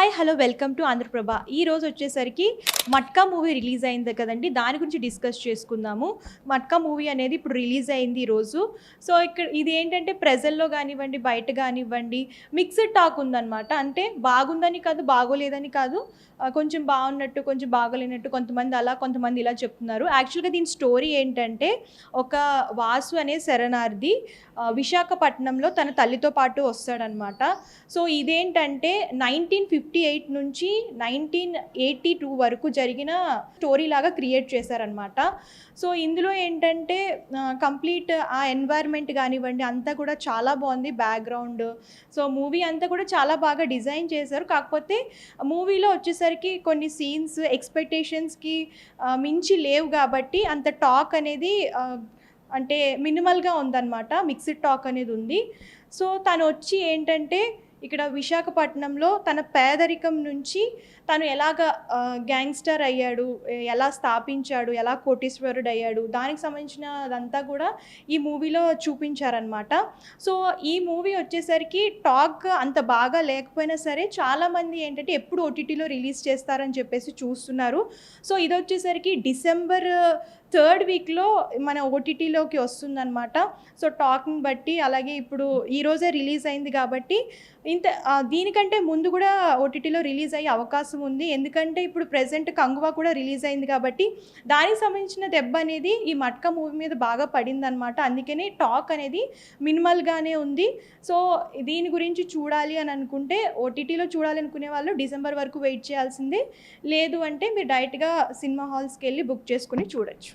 Hi hello welcome to Andhraprabha. ఈ రోజు వచ్చేసరికి 'మట్కా' మూవీ రిలీజ్ అయింది కదండి, దాని గురించి డిస్కస్ చేసుకుందాము. 'మట్కా' మూవీ అనేది ఇప్పుడు రిలీజ్ అయింది ఈరోజు. సో ఇక్కడ ఇది ఏంటంటే ప్రజల్లో కానివ్వండి, బయట కానివ్వండి, మిక్స్డ్ టాక్ ఉందన్నమాట. అంటే బాగుందని కాదు, బాగోలేదని కాదు, కొంచెం బాగున్నట్టు కొంచెం బాగోలేనట్టు, కొంతమంది అలా కొంతమంది ఇలా చెప్తున్నారు. యాక్చువల్గా దీని స్టోరీ ఏంటంటే, ఒక వాసు అనే శరణార్థి విశాఖపట్నంలో తన తల్లితో పాటు వస్తాడనమాట. సో ఇదేంటంటే 1958 నుంచి 1982 వరకు జరిగిన స్టోరీ లాగా క్రియేట్ చేశారనమాట. సో ఇందులో ఏంటంటే కంప్లీట్ ఆ ఎన్వైర్న్మెంట్ కానివ్వండి అంతా కూడా చాలా బాగుంది, బ్యాక్గ్రౌండ్. సో మూవీ అంతా కూడా చాలా బాగా డిజైన్ చేశారు. కాకపోతే మూవీలో వచ్చేసరికి కొన్ని సీన్స్ ఎక్స్పెక్టేషన్స్కి మించి లేవు కాబట్టి అంత టాక్ అనేది అంటే మినిమల్గా ఉందన్నమాట. మిక్స్డ్ టాక్ అనేది ఉంది. సో తను వచ్చి ఏంటంటే ఇక్కడ విశాఖపట్నంలో తన పేదరికం నుంచి తను ఎలాగ గ్యాంగ్స్టర్ అయ్యాడు, ఎలా స్థాపించాడు, ఎలా కోటీశ్వరుడు అయ్యాడు, దానికి సంబంధించిన అదంతా కూడా ఈ మూవీలో చూపించారనమాట. సో ఈ మూవీ వచ్చేసరికి టాక్ అంత బాగా లేకపోయినా సరే చాలామంది ఏంటంటే ఎప్పుడు ఓటీటీలో రిలీజ్ చేస్తారని చెప్పేసి చూస్తున్నారు. సో ఇది వచ్చేసరికి డిసెంబర్ 3rd వీక్లో మన ఓటీటీలోకి వస్తుందన్నమాట. సో టాక్ని బట్టి అలాగే ఇప్పుడు ఈరోజే రిలీజ్ అయింది కాబట్టి దీనికంటే ముందు కూడా ఓటీటీలో రిలీజ్ అయ్యే అవకాశం ఉంది. ఎందుకంటే ఇప్పుడు ప్రెజెంట్ కంగువా కూడా రిలీజ్ అయింది కాబట్టి దానికి సంబంధించిన దెబ్బ అనేది ఈ 'మట్కా' మూవీ మీద బాగా పడిందనమాట. అందుకని టాక్ అనేది మినిమల్గానే ఉంది. సో దీని గురించి చూడాలి అని అనుకుంటే, ఓటీటీలో చూడాలి అనుకునే వాళ్ళు డిసెంబర్ వరకు వెయిట్ చేయాల్సిందే. లేదు అంటే మీరు డైరెక్ట్గా సినిమా హాల్స్కి వెళ్ళి బుక్ చేసుకుని చూడొచ్చు.